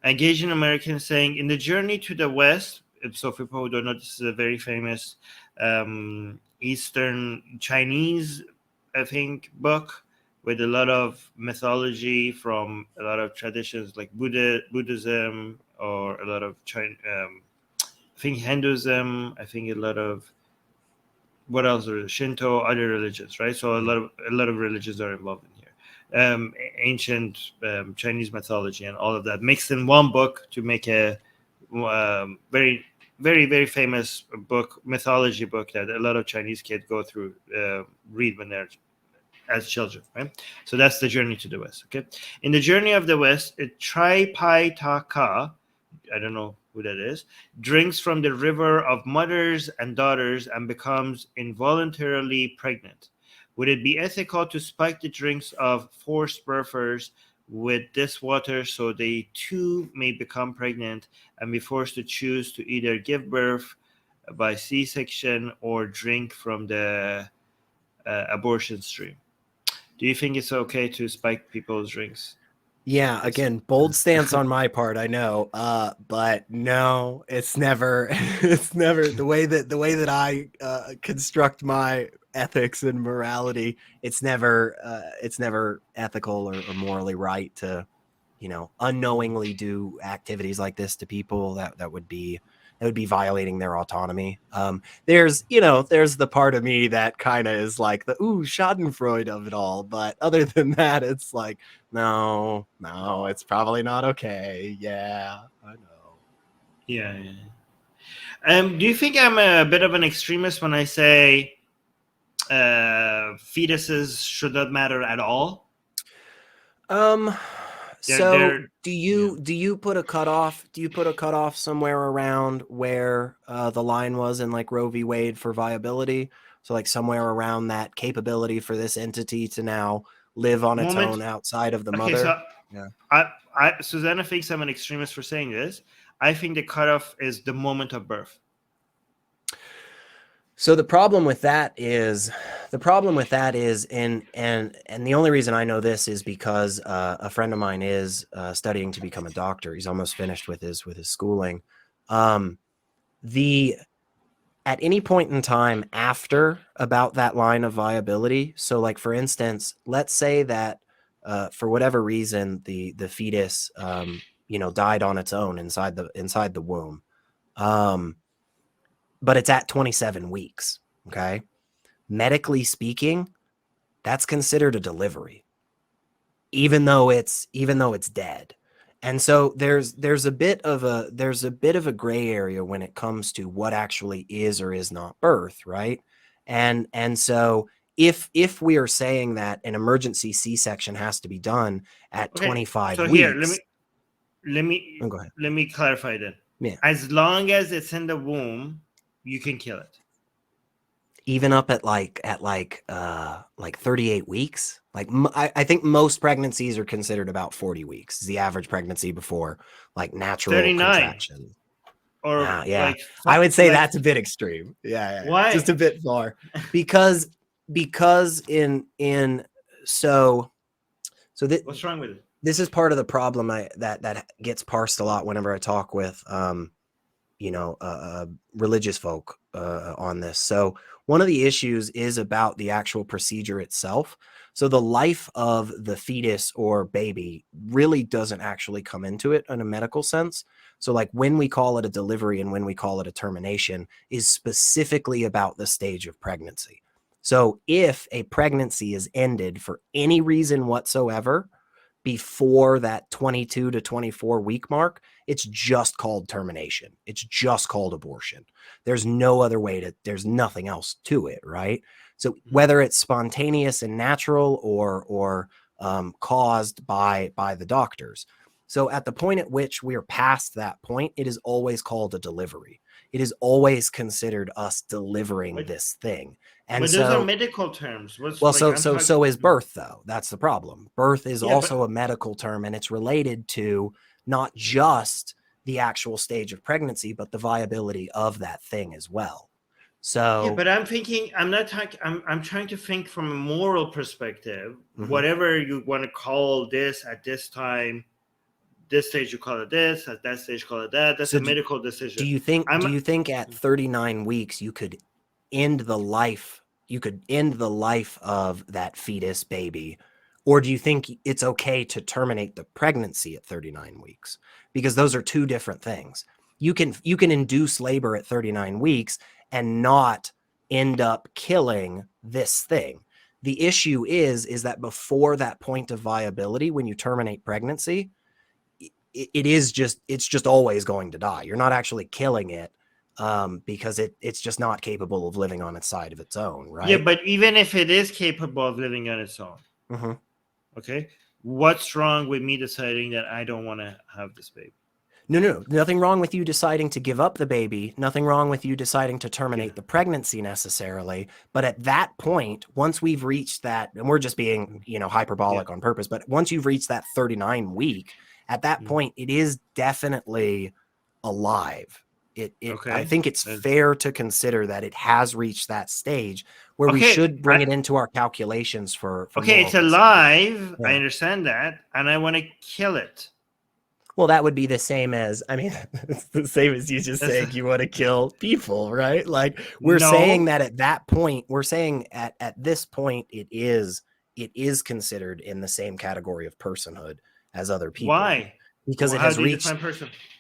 Engaging Americans saying, in the journey to the West, so for people who don't know, this is a very famous Eastern Chinese, I think, book with a lot of mythology from a lot of traditions like Buddhism, or a lot of I think Hinduism, I think a lot of, what else are Shinto, other religions, right? So a lot of religions are involved in here. Ancient Chinese mythology and all of that mixed in one book to make a very, very, very famous book, mythology book that a lot of Chinese kids go through, read when they're as children, right? So that's the journey to the West. Okay, in the journey of the West, Tripitaka, I don't know who that is, drinks from the river of mothers and daughters and becomes involuntarily pregnant. Would it be ethical to spike the drinks of forced birthers with this water so they too may become pregnant and be forced to choose to either give birth by C-section or drink from the abortion stream? Do you think it's okay to spike people's drinks? Yeah, again, bold stance on my part, I know. But no, it's never it's never the way that I construct my ethics and morality, it's never ethical or morally right to, unknowingly do activities like this to people. That would be violating their autonomy. There's the part of me that kind of is like the Schadenfreude of it all, but other than that, it's like, no, it's probably not okay. Yeah, I know. Yeah. Do you think I'm a bit of an extremist when I say fetuses should not matter at all? So do you put a cutoff? Do you put a cutoff somewhere around where the line was in like Roe v. Wade for viability? So like somewhere around that capability for this entity to now live on its own outside of the mother. So yeah. Susanna thinks I'm an extremist for saying this. I think the cutoff is the moment of birth. So the problem with that is, and the only reason I know this is because a friend of mine is studying to become a doctor. He's almost finished with his schooling. At any point in time after about that line of viability. So like, for instance, let's say that for whatever reason, the fetus, died on its own inside the womb. But it's at 27 weeks. Okay. Medically speaking, that's considered a delivery, even though it's dead. And so there's a bit of a gray area when it comes to what actually is or is not birth. Right. And so if we are saying that an emergency C-section has to be done at 25 weeks. Here, let me clarify that. Yeah. As long as it's in the womb, you can kill it. Even up at like 38 weeks. Like I think most pregnancies are considered about 40 weeks. Is the average pregnancy before like natural 39. Contraction. Or yeah. Like, I would say that's a bit extreme. Yeah. Why? Just a bit far. Because so what's wrong with it? This is part of the problem that gets parsed a lot whenever I talk with religious folk on this. So one of the issues is about the actual procedure itself. So the life of the fetus or baby really doesn't actually come into it in a medical sense. So like when we call it a delivery and when we call it a termination is specifically about the stage of pregnancy. So if a pregnancy is ended for any reason whatsoever before that 22 to 24 week mark, it's just called termination. It's just called abortion. There's no other way there's nothing else to it, right? So whether it's spontaneous and natural or caused by the doctors. So at the point at which we are past that point, it is always called a delivery. It is always considered us delivering this thing. And but those are medical terms. So is birth, though. That's the problem. Birth is also a medical term, and it's related to not just the actual stage of pregnancy, but the viability of that thing as well. So, yeah, but I'm trying to think from a moral perspective. Mm-hmm. Whatever you want to call this at this time, this stage you call it this, at that stage call it that. That's So a medical decision. Do you think at 39 weeks you could end the life of that fetus baby, or do you think it's okay to terminate the pregnancy at 39 weeks? Because those are two different things. You can induce labor at 39 weeks and not end up killing this thing. The issue is that before that point of viability, when you terminate pregnancy, it's just always going to die. You're not actually killing it because it's just not capable of living on its side of its own, right? Yeah, but even if it is capable of living on its own, okay, what's wrong with me deciding that I don't want to have this baby? No, nothing wrong with you deciding to give up the baby. Nothing wrong with you deciding to terminate the pregnancy necessarily. But at that point, once we've reached that, and we're just being, hyperbolic on purpose, but once you've reached that 39 week, at that point, it is definitely alive. I think it's fair to consider that it has reached that stage where we should bring it into our calculations for it's alive. Yeah. I understand that. And I want to kill it. Well, that would be the same as, it's the same as you just saying you want to kill people, right? Like we're saying that at that point, we're saying at this point, it is considered in the same category of personhood as other people. Why? Because it has reached,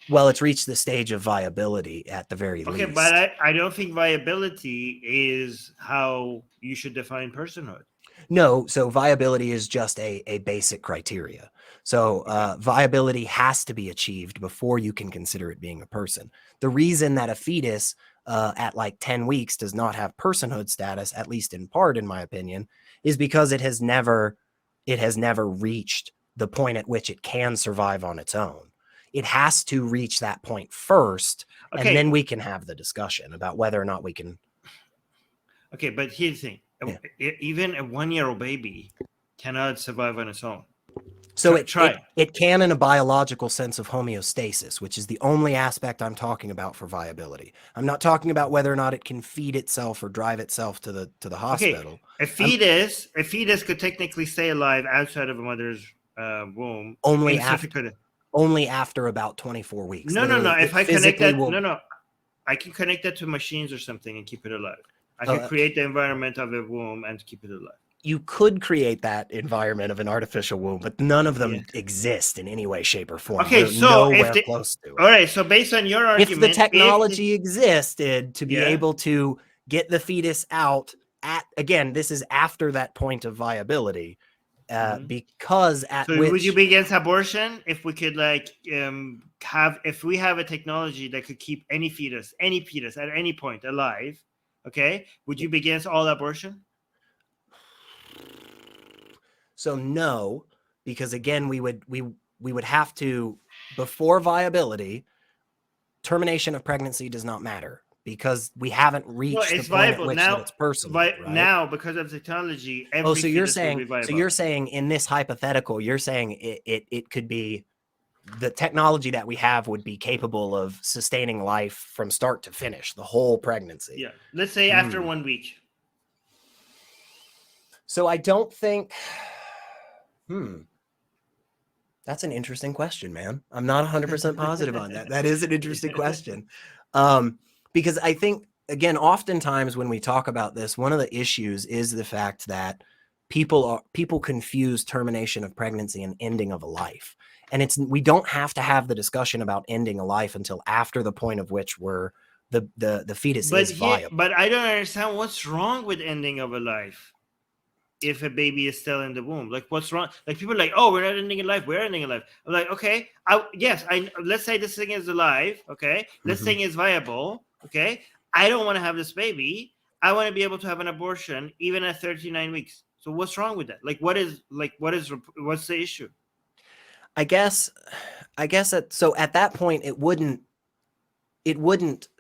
it's reached the stage of viability at the very least. Okay, but I don't think viability is how you should define personhood. No, so viability is just a basic criteria. So viability has to be achieved before you can consider it being a person. The reason that a fetus at like 10 weeks does not have personhood status, at least in part, in my opinion, is because it has never reached the point at which it can survive on its own. It has to reach that point first, and then we can have the discussion about whether or not we can. Okay, but here's the thing. Yeah. Even a 1-year-old baby cannot survive on its own. So it can in a biological sense of homeostasis, which is the only aspect I'm talking about for viability. I'm not talking about whether or not it can feed itself or drive itself to the hospital. Okay. A fetus could technically stay alive outside of a mother's womb only after about 24 weeks. No. If I connect that, I can connect that to machines or something and keep it alive. I can create the environment of a womb and keep it alive. You could create that environment of an artificial womb, but none of them exist in any way, shape, or form. Okay, so close to it. All right, so based on your argument, if the technology existed to be able to get the fetus out again, this is after that point of viability, because would you be against abortion if we could if we have a technology that could keep any fetus at any point alive? Okay, would you be against all abortion? So no, because again, we would have to, before viability, termination of pregnancy does not matter because we haven't reached the point at which it's personal. Right? Now, because of technology, so you're saying in this hypothetical, you're saying it could be the technology that we have would be capable of sustaining life from start to finish, the whole pregnancy. Yeah, let's say after 1 week. So I don't think. That's an interesting question, man. I'm not 100% positive on that. That is an interesting question. Because I think, again, oftentimes when we talk about this, one of the issues is the fact that people confuse termination of pregnancy and ending of a life. And we don't have to have the discussion about ending a life until after the point of which the fetus is viable. But I don't understand what's wrong with ending of a life. If a baby is still in the womb, like what's wrong? Like people are like, oh, we're not ending a life. We're ending a life. I'm like, okay, let's say this thing is alive. Okay, this thing is viable. Okay, I don't want to have this baby. I want to be able to have an abortion even at 39 weeks. So what's wrong with that? What's the issue? I guess so at that point it wouldn't.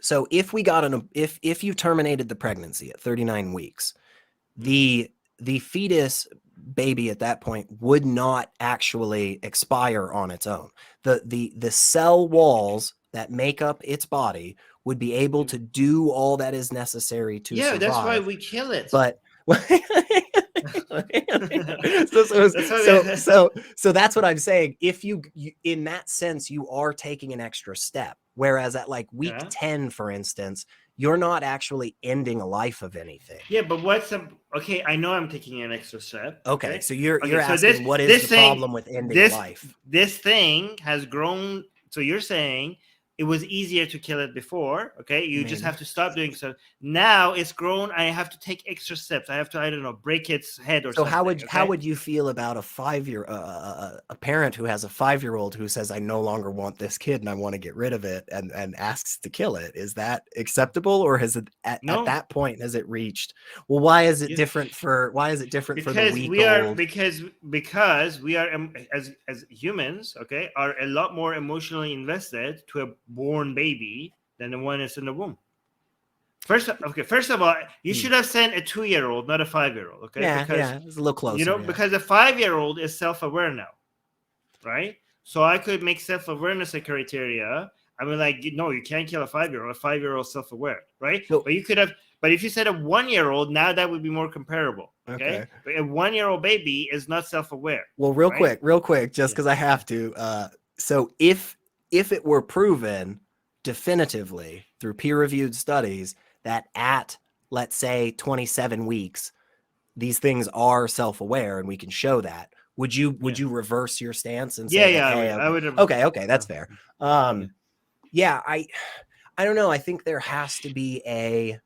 So if we got if you terminated the pregnancy at 39 weeks, the fetus baby at that point would not actually expire on its own. The cell walls that make up its body would be able to do all that is necessary to survive. That's why we kill it. But That's what So that's what I'm saying. If you in that sense, you are taking an extra step. Whereas at like week Yeah. 10, for instance, you're not actually ending a life of anything. Yeah, but what's the okay? I know I'm taking an extra step. Okay, so you're Okay, so asking what is the problem with ending a life? This thing has grown. So you're saying it was easier to kill it before. Okay, you just have to stop doing so. Now it's grown. I have to take extra steps. I have to, I don't know, break its head or So something. how would you feel about a parent who has a 5-year-old who says, I no longer want this kid and I want to get rid of it, and asks to kill it? Is that acceptable, or has it at that point has it reached? Well, why is it different for the week old? Because we are as humans, okay, are a lot more emotionally invested to a born baby than the one that's in the womb. First of all, you should have sent a 2-year-old, not a 5-year-old. Okay, because it's a little closer. You know, because a 5-year-old is self-aware now, right? So I could make self-awareness a criteria. I mean, like, no, you can't kill a 5-year-old. A 5-year-old self-aware, right? So, but you could have. But if you said a 1-year-old, now that would be more comparable. Okay. But a 1-year-old baby is not self-aware. Well, real quick, just because I have to. So if it were proven definitively through peer-reviewed studies that at, let's say, 27 weeks, these things are self-aware and we can show that, would you reverse your stance and say, I would. Okay, that's fair. Yeah, I don't know. I think there has to be a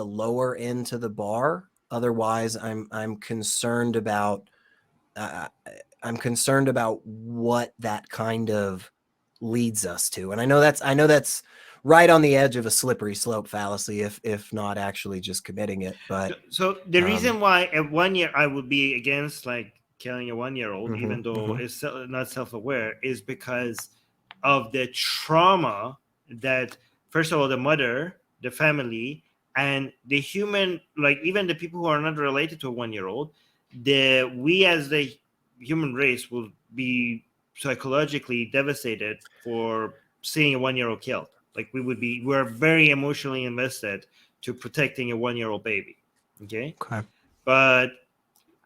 lower end to the bar. Otherwise, I'm concerned about what that kind of leads us to. And I know that's right on the edge of a slippery slope fallacy, if not actually just committing it. But so the reason why at 1 year I would be against like killing a 1-year-old, even though it's not self-aware, is because of the trauma that, first of all, the mother, the family, and the human, like even the people who are not related to a 1-year-old, we as the human race will be psychologically devastated for seeing a 1-year-old killed. Like we're very emotionally invested to protecting a 1-year-old baby. Okay. But,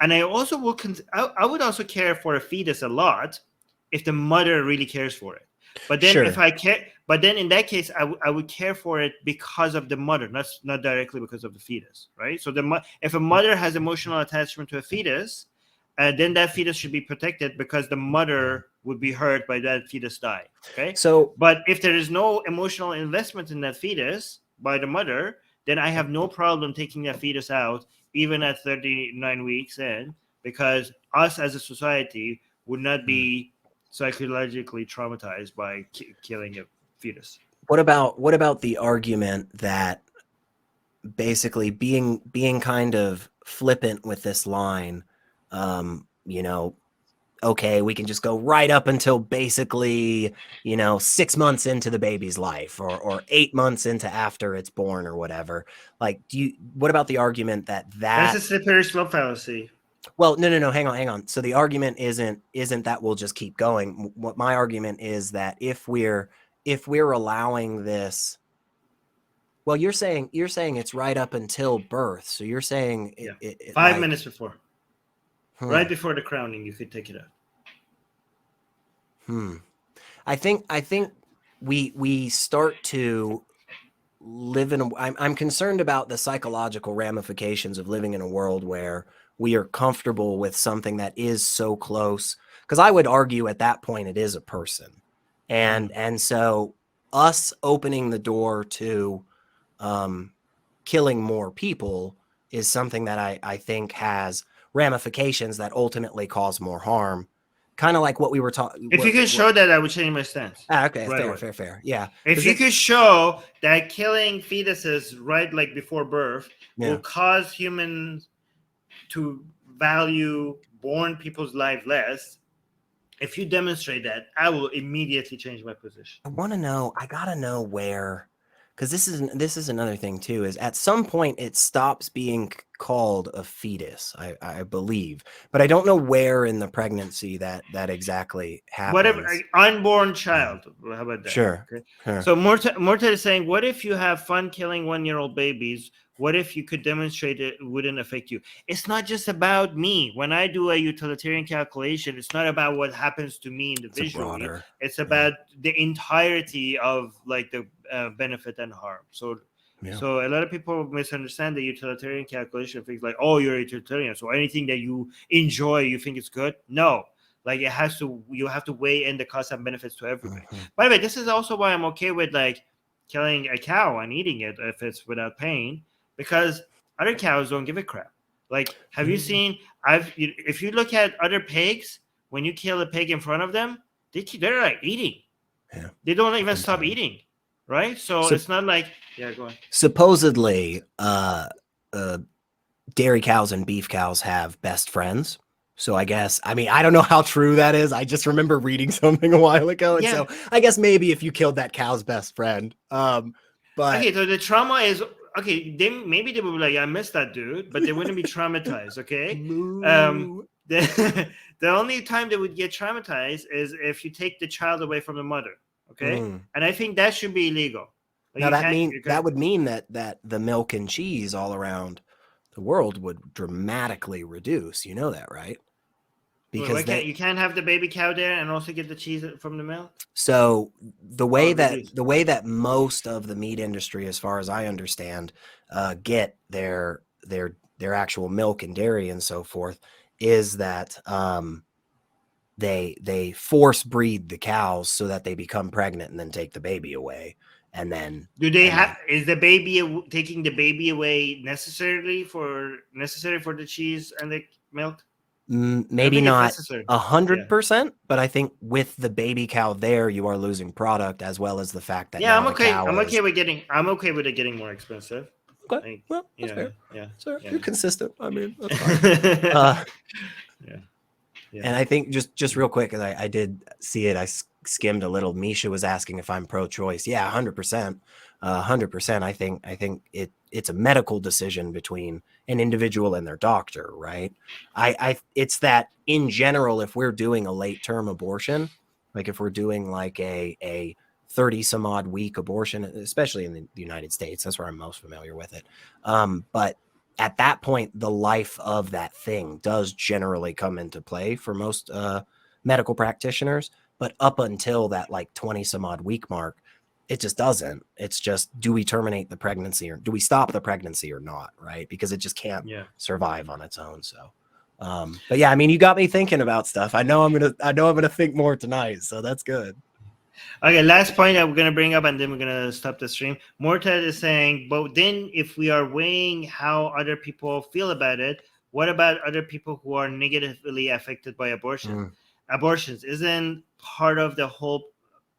and I also I would also care for a fetus a lot if the mother really cares for it. But then but then in that case, I would care for it because of the mother, not directly because of the fetus, right? So if a mother has emotional attachment to a fetus, then that fetus should be protected because the mother would be hurt by that fetus die. Okay. So, but if there is no emotional investment in that fetus by the mother, then I have no problem taking that fetus out, even at 39 weeks in, because us as a society would not be psychologically traumatized by killing a fetus. What about the argument that basically being kind of flippant with this line, okay, we can just go right up until basically, 6 months into the baby's life or 8 months into after it's born or whatever. Like, what about the argument that's a slippery slope fallacy? Well, no, hang on. So the argument isn't that we'll just keep going. What my argument is that if we're allowing this, well, you're saying it's right up until birth. So you're saying 5 minutes before, right before the crowning, you could take it out. I think we start to live in I'm concerned about the psychological ramifications of living in a world where we are comfortable with something that is so close, because I would argue at that point it is a person, and so us opening the door to killing more people is something that I think has ramifications that ultimately cause more harm. Kind of like what we were talking. If you can show that, I would change my stance. Okay, fair. Yeah. If you could show that killing fetuses right like before birth will cause humans to value born people's life less, if you demonstrate that, I will immediately change my position. I gotta know where, because this is another thing too, is at some point it stops being called a fetus, I believe, but I don't know where in the pregnancy that exactly Whatever, happens. unborn child. How about that? Sure. Okay. Sure. So Morta is saying, what if you have fun killing 1-year-old babies? What if you could demonstrate it wouldn't affect you? It's not just about me. When I do a utilitarian calculation, it's not about what happens to me individually. It's about the entirety of like the benefit and harm. So a lot of people misunderstand the utilitarian calculation. Things like, oh, you're a utilitarian, so anything that you enjoy, you think it's good. No, like you have to weigh in the costs and benefits to everybody. By the way, this is also why I'm okay with like killing a cow and eating it if it's without pain, because other cows don't give a crap. Like, have you seen? If you look at other pigs, when you kill a pig in front of them, they're like eating. Yeah. They don't even stop eating, right? So it's not like, yeah, go on. Supposedly, dairy cows and beef cows have best friends. So I guess, I mean, I don't know how true that is. I just remember reading something a while ago. And so I guess maybe if you killed that cow's best friend. But okay, so the trauma is, okay, maybe they would be like, I miss that dude, but they wouldn't be traumatized, okay? The only time they would get traumatized is if you take the child away from the mother, okay? And I think that should be illegal. Like, now that would mean that the milk and cheese all around the world would dramatically reduce. You know that, right? Because you can't have the baby cow there and also get the cheese from the milk. So the way that most of the meat industry, as far as I understand, get their actual milk and dairy and so forth, is that they force breed the cows so that they become pregnant and then take the baby away. And then is the baby taking the baby away necessary for the cheese and the milk? Maybe not 100%, but I think with the baby cow there, you are losing product, as well as the fact that I'm okay. I'm okay with it getting more expensive. Okay, well, that's fair. Yeah, sir, you're consistent. I mean, that's fine. And I think just real quick, because I did see it, I skimmed a little. Misha was asking if I'm pro-choice. Yeah, 100%, 100%. I think it's a medical decision between an individual and their doctor, right? It's that in general, if we're doing a late-term abortion, like if we're doing like a 30 some odd week abortion, especially in the United States, that's where I'm most familiar with it. But at that point, the life of that thing does generally come into play for most medical practitioners. But up until that like 20 some odd week mark, it just doesn't. It's just, do we terminate the pregnancy or do we stop the pregnancy or not? Right. Because it just can't survive on its own. So, but yeah, I mean, you got me thinking about stuff. I know I'm going to think more tonight. So that's good. Okay, last point that we're going to bring up, and then we're going to stop the stream. Mortad is saying, but then if we are weighing how other people feel about it, what about other people who are negatively affected by abortions? Isn't part of the whole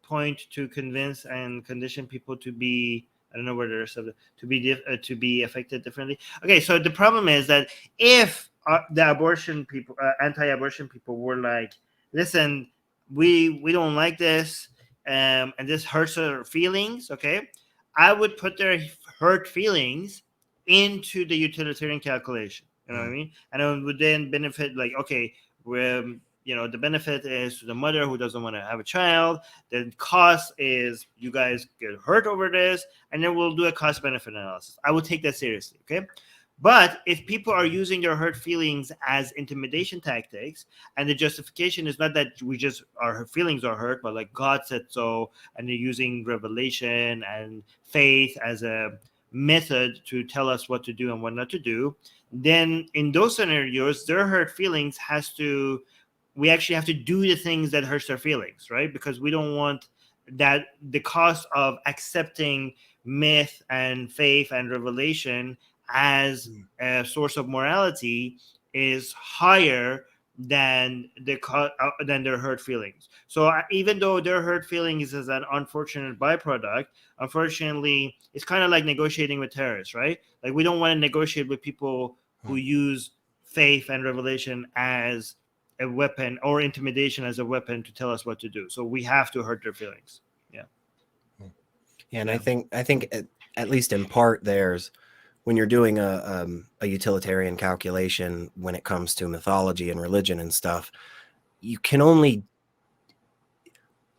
point to convince and condition people to be, I don't know where the rest of it, to be affected differently? Okay, so the problem is that if the abortion people, anti-abortion people were like, listen, we don't like this, and this hurts their feelings, okay, I would put their hurt feelings into the utilitarian calculation. You know what I mean? And it would then benefit, like, okay, the benefit is to the mother who doesn't want to have a child. The cost is you guys get hurt over this, and then we'll do a cost-benefit analysis. I would take that seriously, okay? But if people are using their hurt feelings as intimidation tactics, and the justification is not that our feelings are hurt, but like God said so, and they're using revelation and faith as a method to tell us what to do and what not to do, then in those scenarios, their hurt feelings we actually have to do the things that hurts their feelings, right? Because we don't want that the cost of accepting myth and faith and revelation as a source of morality is higher than their hurt feelings. So even though their hurt feelings is an unfortunate byproduct, unfortunately, it's kind of like negotiating with terrorists, right? Like, we don't want to negotiate with people who use faith and revelation as a weapon, or intimidation as a weapon to tell us what to do. So we have to hurt their feelings. Yeah. And I think at least in part, there's when you're doing a utilitarian calculation when it comes to mythology and religion and stuff, you can only,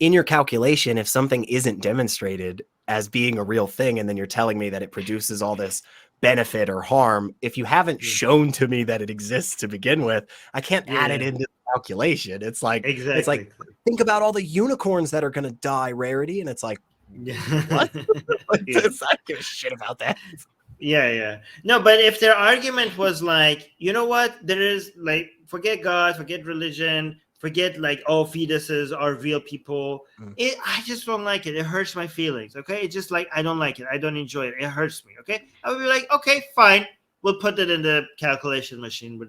in your calculation, if something isn't demonstrated as being a real thing, and then you're telling me that it produces all this benefit or harm, if you haven't shown to me that it exists to begin with, I can't add it into the calculation. It's like, Exactly. think about all the unicorns that are going to die rarity, and it's like, what? Yeah. I don't give a shit about that. Yeah. No, but if their argument was like, you know what, there is like, forget God, forget religion, forget like all fetuses are real people. I just don't like it. It hurts my feelings. Okay, it's just like I don't like it. I don't enjoy it. It hurts me. Okay, I would be like, okay, fine, we'll put it in the calculation machine. But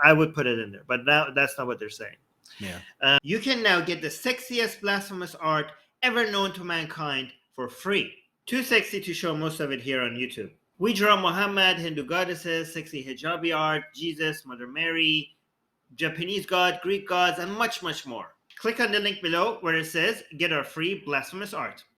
I would put it in there. But now that's not what they're saying. Yeah. You can now get the sexiest blasphemous art ever known to mankind for free. Too sexy to show most of it here on YouTube. We draw Muhammad, Hindu goddesses, sexy hijabi art, Jesus, Mother Mary, Japanese god, Greek gods, and much, much more. Click on the link below where it says get our free blasphemous art.